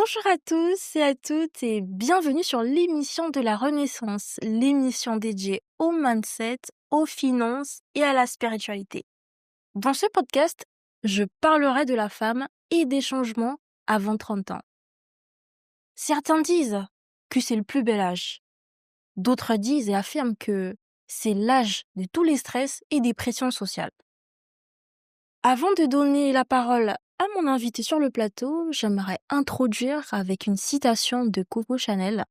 Bonjour à tous et à toutes et bienvenue sur l'émission de la Renaissance, l'émission dédiée au mindset, aux finances et à la spiritualité. Dans ce podcast, je parlerai de la femme et des changements avant 30 ans. Certains disent que c'est le plus bel âge. D'autres disent et affirment que c'est l'âge de tous les stress et des pressions sociales. Avant de donner la parole à mon invité sur le plateau, j'aimerais introduire avec une citation de Coco Chanel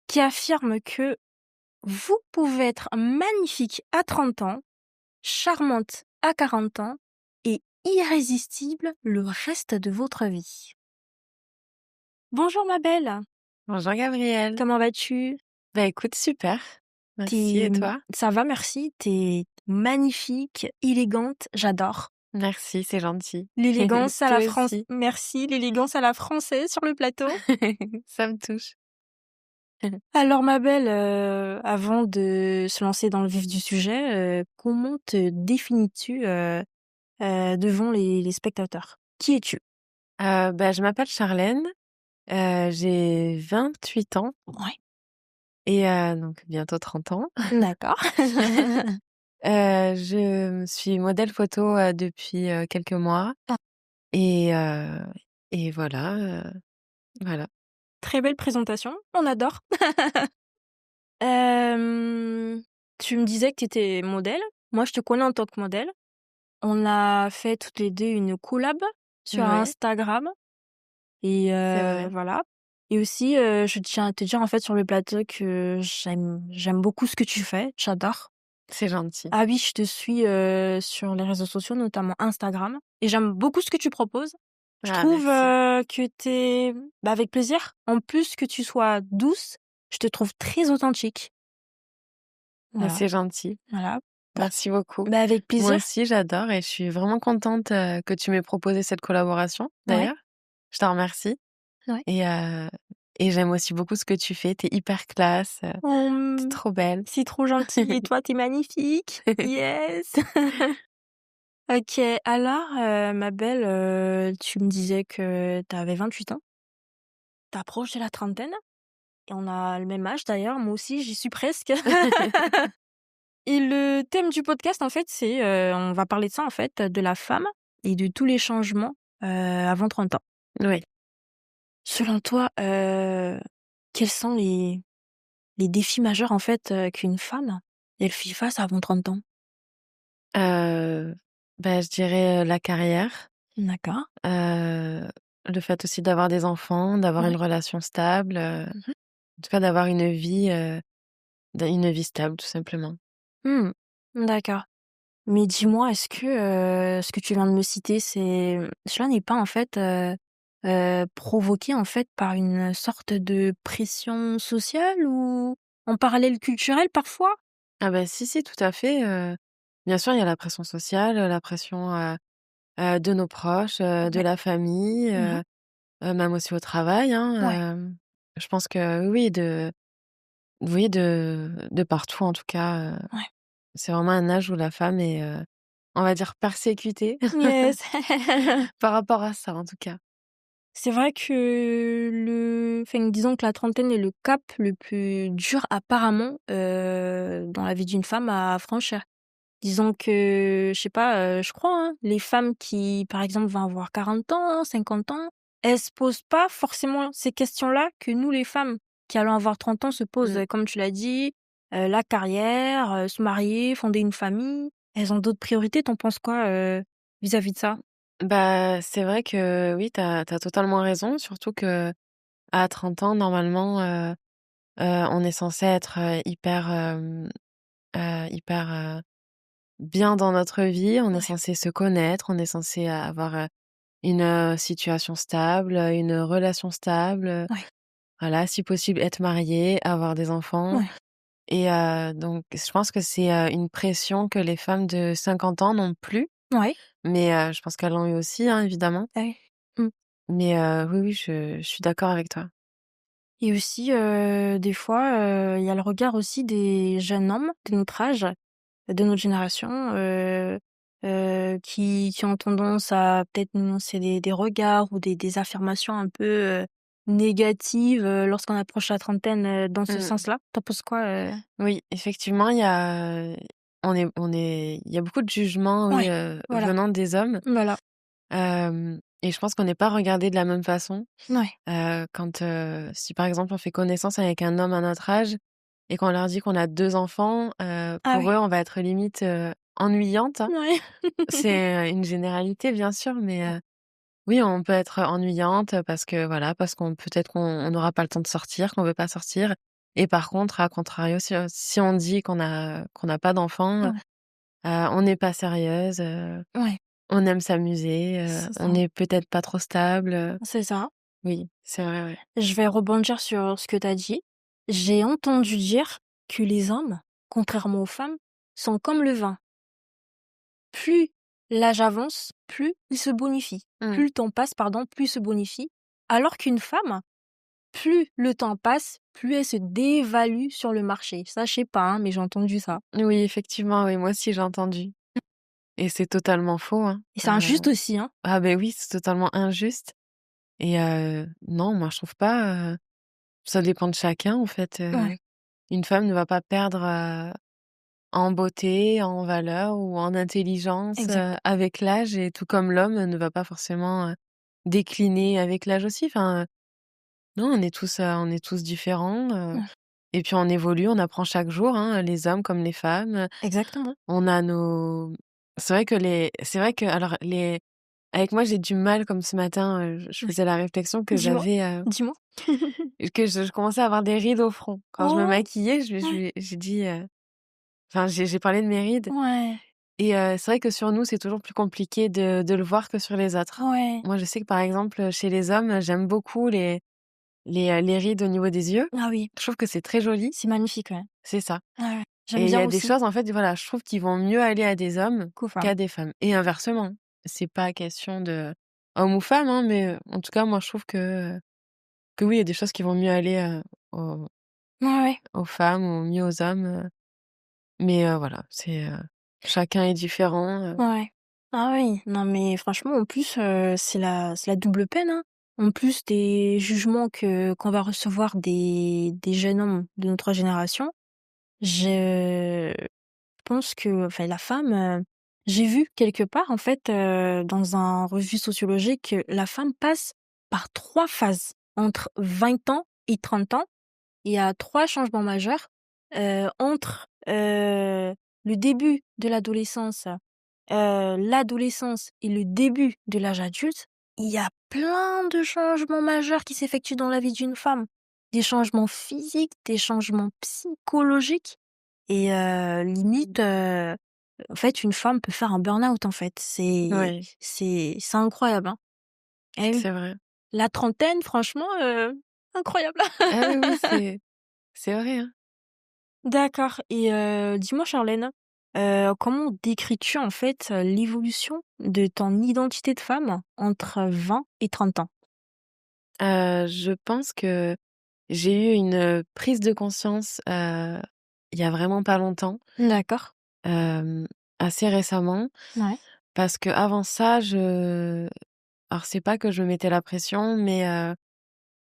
qui affirme que vous pouvez être magnifique à 30 ans, charmante à 40 ans et irrésistible le reste de votre vie. Bonjour ma belle, Bonjour Gabrielle. comment vas-tu? Bah écoute, super. Merci, et toi? Ça va, merci, t'es magnifique, élégante, j'adore. Merci, c'est gentil. L'élégance à la Toi France, aussi. merci, l'élégance à la française sur le plateau. Ça me touche. Alors ma belle, avant de se lancer dans le vif du sujet, comment te définis-tu, devant les spectateurs? Qui es-tu? Bah, je m'appelle Charlène, j'ai 28 ans Ouais, et donc bientôt 30 ans. d'accord. Je suis modèle photo, depuis, quelques mois Ah, et heu et voilà, voilà. très belle présentation, on adore. Hem, Tu me disais que tu étais modèle. Moi, je te connais en tant que modèle. On a fait toutes les 2 une collab sur Ouais, Instagram et c'est vrai. voilà et aussi, je tiens à te dire, en fait, sur le plateau que j'aime beaucoup ce que tu fais, j'adore. C'est gentil. Ah oui, je te suis, sur les réseaux sociaux, notamment Instagram et j'aime beaucoup ce que tu proposes. Je Ah trouve, merci. que t'es, bah, avec plaisir. En plus que tu sois douce, je te trouve très authentique. Bah, Voilà, c'est gentil. voilà. Bah Merci beaucoup. bah, avec Moi plaisir. aussi, j'adore et je suis vraiment contente, que tu m'aies proposé cette collaboration, Ouais, d'ailleurs. Je t'en remercie ouais. et heu et j'aime aussi beaucoup ce que tu fais. Tu es hyper classe, tu Mmh, trop belle. c'est trop gentil et toi, tu es magnifique. Yes. OK, alors, ma belle, tu me disais que tu avais 28 ans. Tu approches de la trentaine et on a le même âge d'ailleurs, moi aussi, j'y suis presque. Et le thème du podcast, en fait, c'est, on va parler de ça, en fait, de la femme et de tous les changements, avant 30 ans. Oui, Selon toi, quels sont les défis majeurs, en fait, qu'une femme, elle fait face avant 30 ans? heu, bah, je dirais, la carrière, D'accord. heu, le fait aussi d'avoir des enfants, d'avoir une Ouais. relation stable, Mmh. en tout cas d'avoir une vie stable, tout simplement. Mmh. D'accord. Mais dis-moi, est-ce que, ce que tu viens de me citer, cela n'est pas, en fait, provoqué, en fait, par une sorte de pression sociale ou en parallèle culturel, parfois? Ah bah, si, si, tout à fait, bien sûr, il y a la pression sociale, la pression, de nos proches, de Ouais. la famille, Mmh. même aussi au travail, Ouais. hein, je pense que oui, de partout en tout cas, Ouais. c'est vraiment un âge où la femme est, on va dire persécutée Yes. par rapport à ça en tout cas. C'est vrai que disons que la trentaine est le cap le plus dur apparemment, dans la vie d'une femme à franchir. Disons que, je sais pas, je crois, hein, les femmes qui, par exemple, vont avoir 40 ans, 50 ans, elles se posent pas forcément ces questions-là que nous, les femmes qui allons avoir 30 ans se posent. Mmh. Comme tu l'as dit, la carrière, se marier, fonder une famille. Elles ont d'autres priorités. T'en penses quoi, vis-à-vis de ça? Bah, c'est vrai que oui, t'as as totalement raison, surtout qu'à 30 ans normalement, on est censé être, hyper, bien dans notre vie. On est Ouais, censé se connaître, on est censé avoir, une, situation stable, une relation stable, ouais, voilà, si possible être marié, avoir des enfants ouais, et donc je pense que c'est, une pression que les femmes de 50 ans n'ont plus, ouais. mais je pense qu'elles l'ont eu aussi, hein, évidemment. Ah oui. Mmh. Mais oui, oui, je suis d'accord avec toi. Et aussi, des fois, il y a le regard aussi des jeunes hommes de notre âge, de notre génération, qui ont tendance à peut-être nous lancer des regards ou des affirmations un peu, négatives, lorsqu'on approche la trentaine, dans ce Mmh. sens-là? Tu penses quoi, Oui, effectivement, il y a beaucoup de jugements, oui, Ouais, voilà, venant des hommes, voilà, et je pense qu'on n'est pas regardé de la même façon. ouais. Quand, si par exemple on fait connaissance avec un homme à notre âge et qu'on leur dit qu'on a 2 enfants, Ah pour oui. eux, on va être limite, ennuyante, hein. Ouais. C'est, une généralité bien sûr, mais, oui, on peut être ennuyante, parce que voilà, parce qu'on peut-être qu'on n'aura pas le temps de sortir, qu'on veut pas sortir, et par contre, à contrario, si on dit qu'on n'a pas d'enfants, Ouais, on n'est pas sérieuse, ouais, on aime s'amuser, c'est on ça, n'est peut-être pas trop stable, c'est ça. oui, c'est vrai, ouais. Je vais rebondir sur ce que tu as dit. J'ai entendu dire que les hommes, contrairement aux femmes, sont comme le vin. Plus l'âge avance, plus il se bonifie. Mmh. Plus le temps passe, pardon, plus il se bonifie. Alors qu'une femme, plus le temps passe, plus elle se dévalue sur le marché. Ça, je sais pas, hein, mais j'ai entendu ça. Oui, effectivement, oui, moi aussi j'ai entendu, et c'est totalement faux, hein. Et c'est injuste aussi, hein. Ah beh, oui, c'est totalement injuste, et non, moi je trouve pas, ça dépend de chacun en fait, Ouais, une femme ne va pas perdre, en beauté, en valeur ou en intelligence, exact. avec l'âge, et tout comme l'homme ne va pas forcément, décliner avec l'âge aussi. Enfin, non, on est tous différents, Ouais, et puis on évolue, on apprend chaque jour, hein, les hommes comme les femmes, exactement. on a nos c'est vrai que alors les avec moi, j'ai du mal, comme ce matin, je Ouais. faisais la réflexion que Dis-moi, j'avais, dis-moi. que je commençais à avoir des rides au front. Quand je me Oh! maquillais, Ouais, j'ai dit, enfin, j'ai parlé de mes rides, ouais, et c'est vrai que sur nous, c'est toujours plus compliqué de le voir que sur les autres. ouais. Moi, je sais que, par exemple, chez les hommes, j'aime beaucoup les rides au niveau des yeux. Ah oui, Je trouve que c'est très joli, c'est magnifique, ouais. c'est ça, Ouais, ouais. J'aime et il y bien a des aussi. choses, en fait, voilà, je trouve qu'ils vont mieux aller à des hommes Qu'aux femmes. qu'à des femmes, et inversement. C'est pas question de homme ou femme, hein, mais en tout cas, moi, je trouve que oui, il y a des choses qui vont mieux aller, aux Ouais, ouais, aux femmes ou mieux aux hommes, mais voilà, chacun est différent, ouais. Ah oui, non mais franchement, en plus, c'est la double peine, hein. En plus des jugements qu'on va recevoir des jeunes hommes de notre génération, je pense que enfin la femme, j'ai vu quelque part en fait, dans un revue sociologique que la femme passe par 3 phases entre 20 ans et 30 ans. Il y a 3 changements majeurs, entre, le début de l'adolescence et le début de l'âge adulte. Il y a plein de changements majeurs qui s'effectuent dans la vie d'une femme. Des changements physiques, des changements psychologiques et limite, en fait, une femme peut faire un burn-out, en fait. ouais, C'est incroyable, hein. Eh oui, c'est vrai. la trentaine, franchement, incroyable. Ah oui, oui, c'est vrai, hein. D'accord et dis-moi Charlène, comment décris-tu en fait, l'évolution de ton identité de femme entre 20 et 30 ans? Je pense que j'ai eu une, prise de conscience, il y a vraiment pas longtemps, D'accord. hem, assez récemment, Ouais. parce qu'avant ça, alors c'est pas que je me mettais la pression, mais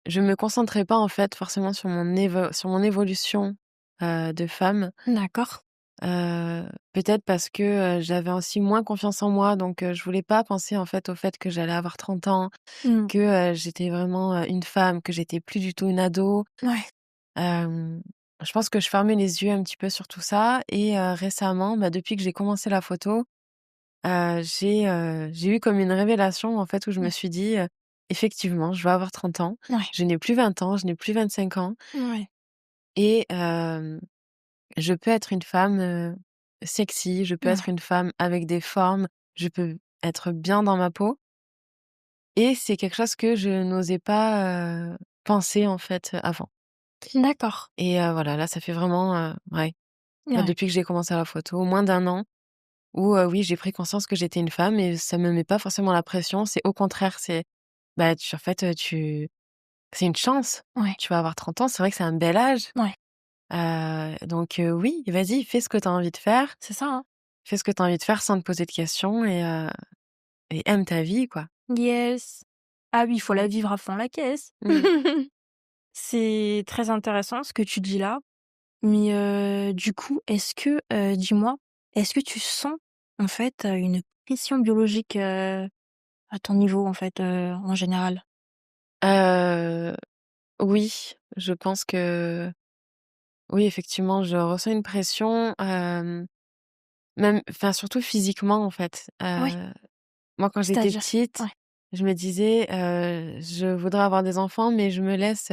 je me concentrais pas en fait forcément sur mon évolution, de femme. D'accord. Peut-être parce que, j'avais aussi moins confiance en moi, donc je voulais pas penser en fait au fait que j'allais avoir 30 ans, Mmh. que, j'étais vraiment, une femme, que j'étais plus du tout une ado. Ouais. Hem, je pense que je fermais les yeux un petit peu sur tout ça, et récemment, bah, depuis que j'ai commencé la photo, j'ai eu comme une révélation en fait où je me Ouais. suis dit, «Effectivement, je vais avoir 30 ans, Ouais. je n'ai plus 20 ans, je n'ai plus 25 ans, Ouais. et je peux être une femme, sexy, je peux être Ouais. une femme avec des formes, je peux être bien dans ma peau», et c'est quelque chose que je n'osais pas, penser en fait, avant, D'accord. et voilà, là, ça fait vraiment, ouais, bah, Ouais. depuis que j'ai commencé la photo, moins d'un an où, oui, j'ai pris conscience que j'étais une femme, et ça me met pas forcément la pression, c'est au contraire, bah, tu en fait, c'est une chance. Ouais. Tu vas avoir 30 ans, c'est vrai que c'est un bel âge, Ouais. donc oui, vas-y, fais ce que tu as envie de faire. C'est ça, hein. Fais ce que tu as envie de faire sans te poser de questions, et aime ta vie, quoi. Yes. Ah oui, il faut Mmh. la vivre à fond la caisse. Mmh. C'est très intéressant ce que tu dis là. Mais du coup, dis-moi, est-ce que tu sens, en fait, une pression biologique, à ton niveau, en fait, en général? Heu, oui, je pense que oui, effectivement, je ressens une pression, même enfin, surtout physiquement, en fait. Oui, Moi, quand j'étais c'est-à-dire? petite, Ouais. je me disais, «Je voudrais avoir des enfants, mais je me laisse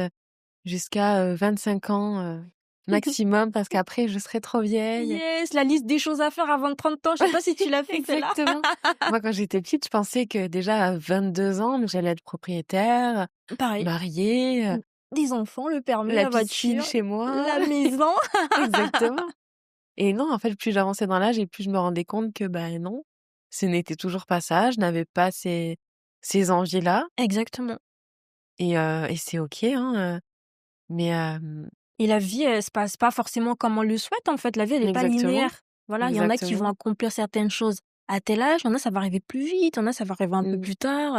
jusqu'à, 25 ans, maximum parce qu'après je serai trop vieille». Yes, la liste des choses à faire avant 30 ans, je sais pas si tu l'as fait celle-là? Exactement. Moi, quand j'étais petite, je pensais que déjà à 22 ans, j'allais être propriétaire, Pareil, mariée, mmh, des enfants, le permis, la la piscine voiture, chez moi. la maison. Exactement. Et non, en fait, plus j'avançais dans l'âge et plus je me rendais compte que, bah, non, ce n'était toujours pas ça. Je n'avais pas ces envies-là Exactement. et c'est OK, hein, mais Et la vie, elle se passe pas forcément comme on le souhaite, en fait. La vie, elle est pas exactement, linéaire. Voilà, il y en a qui vont exactement. accomplir certaines choses à tel âge, il y en a, ça va arriver plus vite, il y en a, ça va arriver un peu Mmh, plus tard,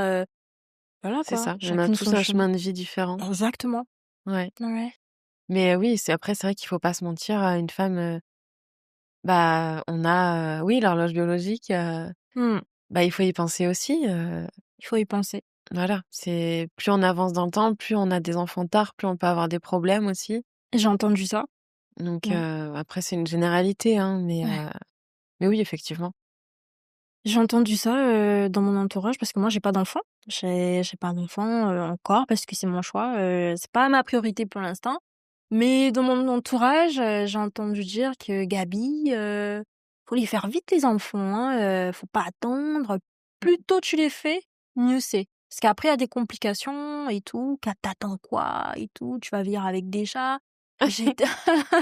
voilà c'est quoi, ça. On a chacune tous son un chemin. chemin de vie différent. Exactement. Ouais. Ouais. Mais oui, c'est vrai qu'il faut pas se mentir, une femme, bah, on a, oui, l'horloge biologique, Mmh. bah, il faut y penser aussi, Il faut y penser. voilà. C'est plus on avance dans le temps, plus on a des enfants tard, plus on peut avoir des problèmes aussi. J'ai entendu ça. Donc Ouais. après c'est une généralité, hein, Ouais. mais oui, effectivement. J'ai entendu ça, dans mon entourage parce que moi j'ai pas d'enfant. J'ai pas d'enfant, encore parce que c'est mon choix, c'est pas ma priorité pour l'instant. Mais dans mon entourage, j'ai entendu dire que: «Gabi, faut les faire vite les enfants, hein, faut pas attendre. Plus tôt tu les fais, mieux c'est. Parce qu'après il y a des complications et tout, tu quoi et tout, tu vas vivre avec des chats». J'étais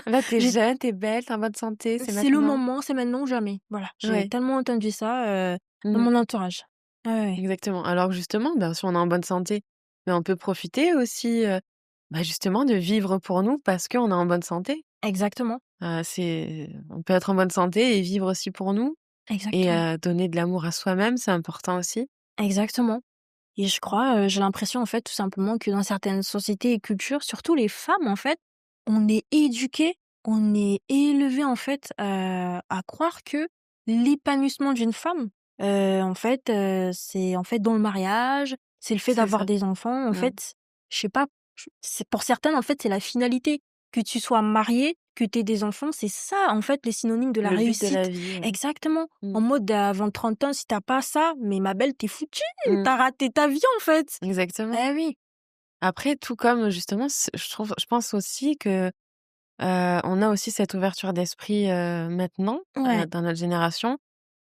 Là, tu es j'ai jeune, tu es belle, tu es en bonne santé, c'est c'est le maintenant. moment, c'est maintenant ou jamais. Voilà, j'ai Ouais. tellement entendu ça, dans Mmh. mon entourage. Ouais, ouais, Exactement. Alors que justement, ben, si on est en bonne santé, mais on peut profiter aussi, bah, justement de vivre pour nous parce qu'on est en bonne santé. exactement, On peut être en bonne santé et vivre aussi pour nous et exactement, donner de l'amour à soi-même, c'est important aussi. exactement. Et je crois, j'ai l'impression en fait tout simplement que dans certaines sociétés et cultures, surtout les femmes en fait, on est éduquées, on est élevées en fait, à croire que l'épanouissement d'une femme, en fait, c'est en fait dans le mariage, c'est le fait C'est d'avoir ça. des enfants. En Mmh. fait, je sais pas, c'est pour certaines en fait, c'est la finalité. Que tu sois mariée, que tu aies des enfants, c'est ça en fait les synonymes de la Le but de la réussite. vie, Exactement. mmh. En mode, avant 30 ans, si t'as pas ça, mais ma belle, t'es foutue, Mmh. t'as raté ta vie, en fait. Exactement. Eh oui. Après, tout comme justement, je pense aussi que, on a aussi cette ouverture d'esprit, maintenant, Ouais. dans notre génération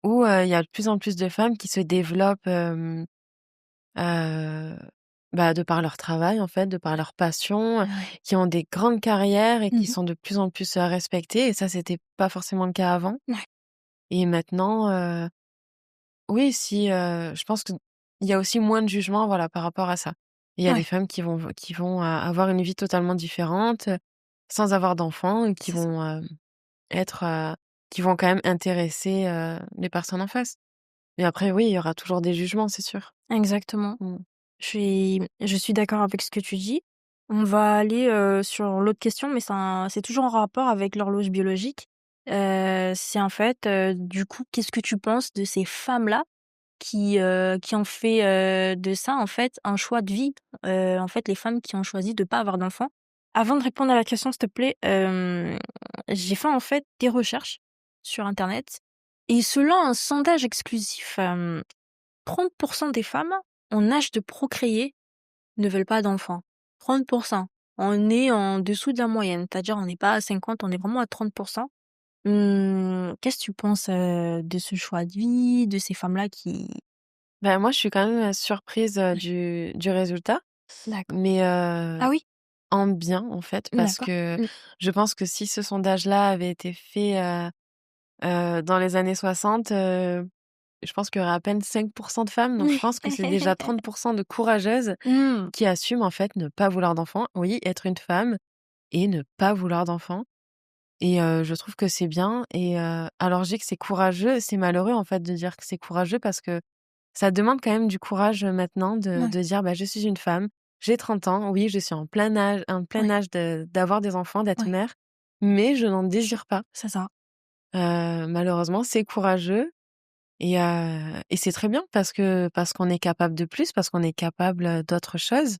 où, il y a de plus en plus de femmes qui se développent, Heu, bah, de par leur travail, en fait, de par leur passion, Ouais. qui ont des grandes carrières et qui Mmh. sont de plus en plus, respectées et ça, c'était pas forcément le cas avant Ouais. et maintenant, oui, si, je pense qu'il y a aussi moins de jugement, voilà, par rapport à ça. Il y a des Ouais. femmes qui vont, avoir une vie totalement différente, sans avoir d'enfants et qui C'est ça. vont, être, qui vont quand même intéresser, les personnes en face. Mais après, oui, il y aura toujours des jugements, c'est sûr. Exactement. Mmh. Je suis d'accord avec ce que tu dis. On va aller, sur l'autre question, mais c'est toujours en rapport avec l'horloge biologique. C'est en fait, du coup, qu'est-ce que tu penses de ces femmes-là qui ont fait, de ça, en fait, un choix de vie? En fait, les femmes qui ont choisi de pas avoir d'enfants. Avant de répondre à la question, s'il te plaît, j'ai fait, en fait, des recherches sur internet et selon un sondage exclusif, 30 des femmes en âge de procréer ne veulent pas d'enfants. 30. On est en dessous de la moyenne, c'est-à-dire on n'est pas à 50, on est vraiment à 30. Qu'est-ce que tu penses, de ce choix de vie, de ces femmes-là qui Bah, moi, je suis quand même, surprise, ouais, du résultat, d'accord. mais Ah oui? en bien, en fait, parce D'accord. que Mmh. je pense que si ce sondage-là avait été fait, dans les années 60, je pense qu'il y aurait à peine 5 de femmes, donc je pense que c'est déjà 30 de courageuses Mmh. qui assument, en fait, ne pas vouloir d'enfants. Oui, être une femme et ne pas vouloir d'enfants et je trouve que c'est bien et alors je dis que c'est courageux, c'est malheureux, en fait, de dire que c'est courageux parce que ça demande quand même du courage, maintenant Ouais, de dire: «Bah, je suis une femme, j'ai 30 ans, oui, je suis en plein ouais, âge de d'avoir des enfants, d'être ouais, mère, mais je n'en désire pas». c'est ça. Malheureusement, c'est courageux et c'est très bien parce qu'on est capable de plus, parce qu'on est capable, d'autre chose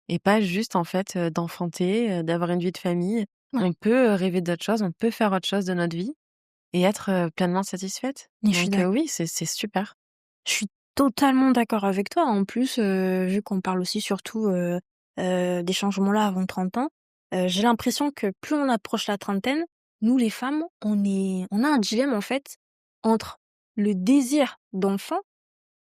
et pas juste, en fait, d'enfanter, d'avoir une vie de famille. Ouais, On peut, rêver d'autre chose, on peut faire autre chose de notre vie et être, pleinement satisfaite. et je suis Donc oui, c'est super. Je suis totalement d'accord avec toi. En plus, vu qu'on parle aussi surtout, des changements-là avant 30 ans, j'ai l'impression que plus on approche la trentaine, nous les femmes, on a un dilemme en fait, entre le désir d'enfant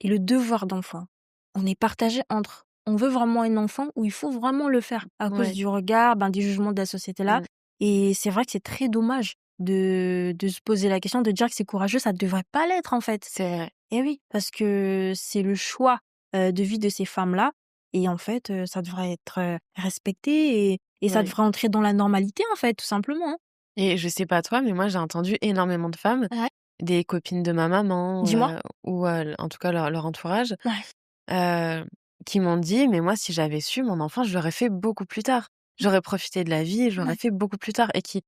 et le devoir d'enfant. On est partagé entre on veut vraiment un enfant ou il faut vraiment le faire à cause Ouais. du regard, ben, des jugements de la société là. Mmh. Et c'est vrai que c'est très dommage de se poser la question, de dire que c'est courageux, ça devrait pas l'être en fait. C'est vrai. Eh oui, parce que c'est le choix, de vie de ces femmes-là et en fait, ça devrait être, respecté et ça Ouais. devrait entrer dans la normalité, en fait, tout simplement, hein. Et je sais pas toi, mais moi, j'ai entendu énormément de femmes, Ouais. des copines de ma maman, Dis-moi? ou en tout cas leur entourage, Ouais. heu, qui m'ont dit: «Mais moi, si j'avais su, mon enfant, je l'aurais fait beaucoup plus tard. J'aurais profité de la vie, je l'aurais Ouais. fait beaucoup plus tard» et qui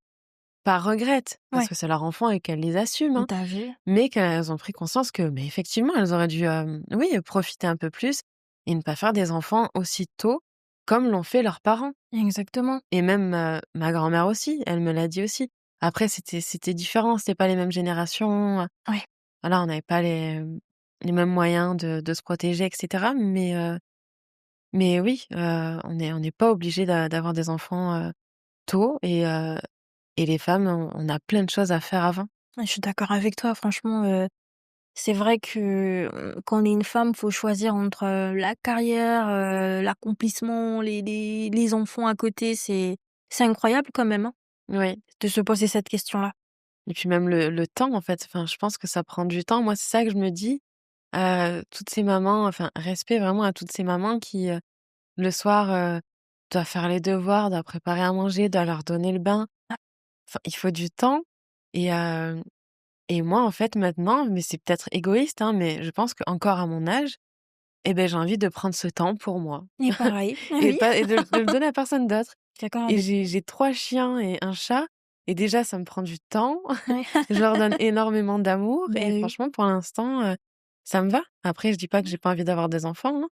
pas regrettent, parce Ouais. que c'est leur enfant et qu'elles les assument, hein, Tu as vu? mais qu'elles ont pris conscience que, mais effectivement, elles auraient dû, oui, profiter un peu plus et ne pas faire des enfants aussi tôt, comme l'ont fait leurs parents. Exactement. Et même, ma grand-mère aussi, elle me l'a dit aussi. Après c'était différent, c'était pas les mêmes générations, Ouais. voilà, on n'avait pas les mêmes moyens de se protéger et cetera, mais oui, on n'est pas obligé d'avoir des enfants, tôt et les femmes, on a plein de choses à faire avant. Ouais, je suis d'accord avec toi, franchement, c'est vrai que, quand on est une femme, faut choisir entre, la carrière, l'accomplissement, les enfants à côté, c'est incroyable quand même, hein, Oui de se poser cette question-là. et puis même le temps, en fait, enfin, je pense que ça prend du temps. Moi, c'est ça que je me dis, toutes ces mamans, enfin, respect vraiment à toutes ces mamans qui, le soir, doivent faire les devoirs, doivent préparer à manger, doivent leur donner le bain. Enfin, il faut du temps et moi, en fait, maintenant, mais c'est peut-être égoïste, hein, mais je pense qu'encore à mon âge, eh ben j'ai envie de prendre ce temps pour moi Et pareil, et oui, pas et de le donner à personne d'autre d'accord et avec j'ai 3 chiens et un chat et déjà ça me prend du temps. ouais. Je leur donne énormément d'amour et Beh, oui. franchement, pour l'instant, ça me va. Après, je dis pas que j'ai pas envie d'avoir des enfants, hein,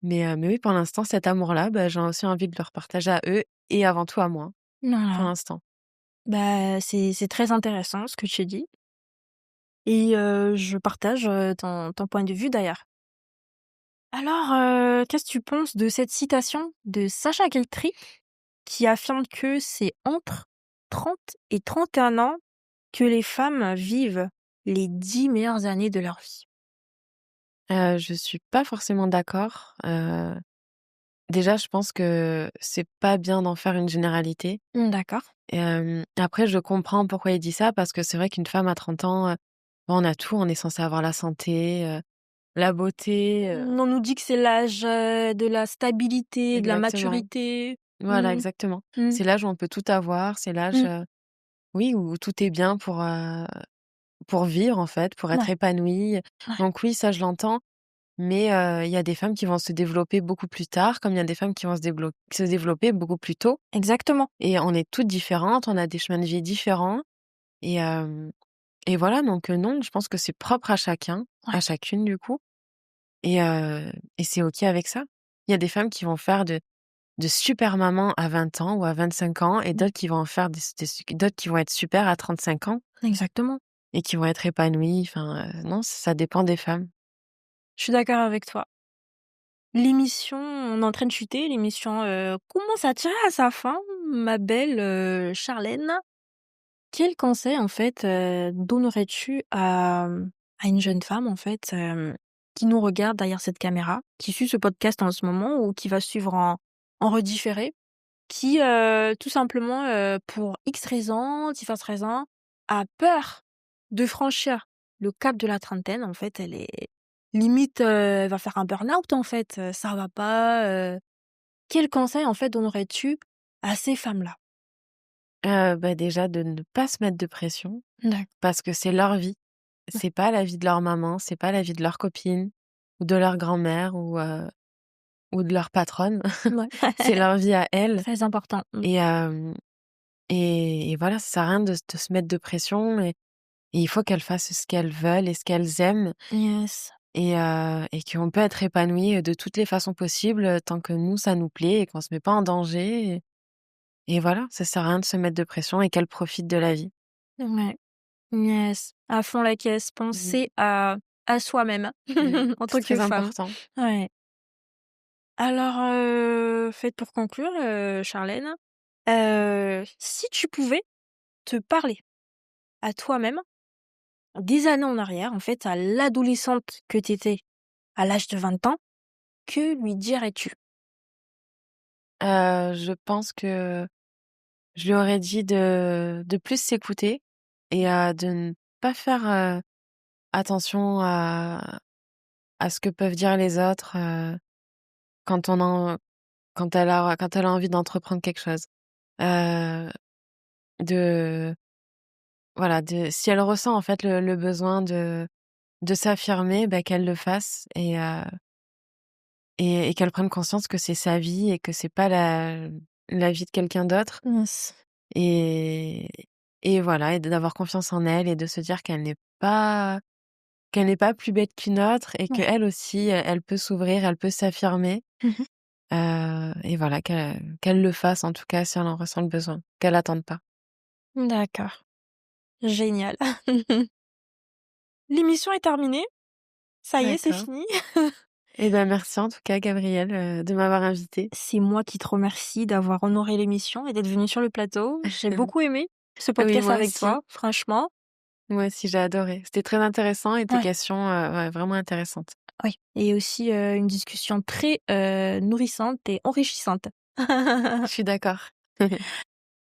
mais oui, pour l'instant, cet amour-là, bah, j'ai aussi envie de le repartager à eux et avant tout à moi, pour Voilà. l'instant. Bah, c'est très intéressant ce que tu dis et je partage, ton point de vue d'ailleurs. Alors, qu'est-ce que tu penses de cette citation de Sacha Guitry qui affirme que c'est entre 30 et 31 ans que les femmes vivent les 10 meilleures années de leur vie? Je suis pas forcément d'accord. Déjà, je pense que c'est pas bien d'en faire une généralité. Mmh, d'accord. Après, je comprends pourquoi il dit ça, parce que c'est vrai qu'une femme à 30 ans, bon, on a tout, on est censé avoir la santé, la beauté, On nous dit que c'est l'âge, de la stabilité, de la exactement. maturité. Voilà, Mmh. exactement. Mmh. C'est l'âge où on peut tout avoir, c'est l'âge, Mmh. oui, où tout est bien pour vivre, en fait, pour être Ouais, épanoui. ouais. Donc oui, ça, je l'entends. Mais il y a des femmes qui vont se développer beaucoup plus tard, comme il y a des femmes qui vont se développer beaucoup plus tôt Exactement. et on est toutes différentes, on a des chemins de vie différents et voilà donc non, je pense que c'est propre à chacun, Ouais. à chacune du coup et c'est OK avec ça. Il y a des femmes qui vont faire de super mamans à 20 ans ou à 25 ans et Mmh. d'autres qui vont en faire d'autres qui vont être super à 35 ans Exactement. et qui vont être épanouies, enfin, non, ça dépend des femmes. Je suis d'accord avec toi. L'émission, on est en train de chuter, l'émission, commence à tirer à sa fin, ma belle, Charlène. Quel conseil, en fait, donnerais-tu à une jeune femme, en fait, qui nous regarde derrière cette caméra, qui suit ce podcast en ce moment ou qui va suivre en redifféré, qui, tout simplement, pour X raisons, diverses raisons, a peur de franchir le cap de la trentaine. En fait, elle est limite, elle va faire un burn-out, en fait, ça va pas, quel conseil, en fait, donnerais-tu à ces femmes-là? Bah, déjà de ne pas se mettre de pression. D'acc Parce que c'est leur vie. C'est pas la vie de leur maman, c'est pas la vie de leur copine. ou de leur grand-mère ou de leur patronne. Ouais. C'est leur vie à elles Très important. Mmh. et hem et voilà, ça sert à rien de se mettre de pression et il faut qu'elles fassent ce qu'elles veulent et ce qu'elles aiment Yes. et qu'on peut être épanoui, de toutes les façons possibles, tant que nous, ça nous plaît et qu'on se met pas en danger et voilà, ça sert à rien de se mettre de pression et qu'elles profitent de la vie. Ouais. Yes. À fond la caisse. Mmh. Penser à soi-même Oui, en c'est tant que très femme. important. Ouais. Alors, fait pour conclure, Charlène, si tu pouvais te parler à toi-même des années en arrière, en fait, à l'adolescente que tu étais à l'âge de 20 ans, que lui dirais-tu? Je pense que je lui aurais dit de plus s'écouter et de ne pas faire, attention à ce que peuvent dire les autres, quand on en quand elle a envie d'entreprendre quelque chose. Heu, de voilà, de si elle ressent en fait le besoin de s'affirmer, bah, qu'elle le fasse et qu'elle prenne conscience que c'est sa vie et que c'est pas la vie de quelqu'un d'autre Yes. et et voilà et d'avoir confiance en elle et de se dire qu'elle n'est pas plus bête qu'une autre et Ouais. qu'elle aussi, elle peut s'ouvrir, elle peut s'affirmer, Mmh. et voilà, qu'elle le fasse en tout cas si elle en ressent le besoin, qu'elle attende pas. D'accord. Génial. L'émission est terminée. Ça y est, c'est D'accord. fini. Et ben, merci en tout cas Gabrielle, de m'avoir invitée. C'est moi qui te remercie d'avoir honoré l'émission et d'être venue sur le plateau. J'ai beaucoup aimé ce Oui, podcast avec toi, franchement. moi aussi j'ai adoré. C'était très intéressant et tes Ouais, questions, ouais, vraiment intéressantes. oui. Et aussi, une discussion très, nourrissante et enrichissante. Je suis d'accord.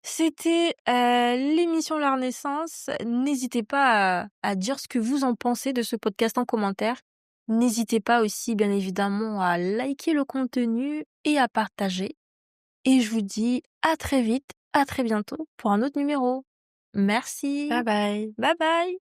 C'était, l'émission La Renaissance. N'hésitez pas à dire ce que vous en pensez de ce podcast en commentaire. N'hésitez pas aussi, bien évidemment, à liker le contenu et à partager. Et je vous dis à très vite, à très bientôt pour un autre numéro. Bye Merci. bye. Bye bye.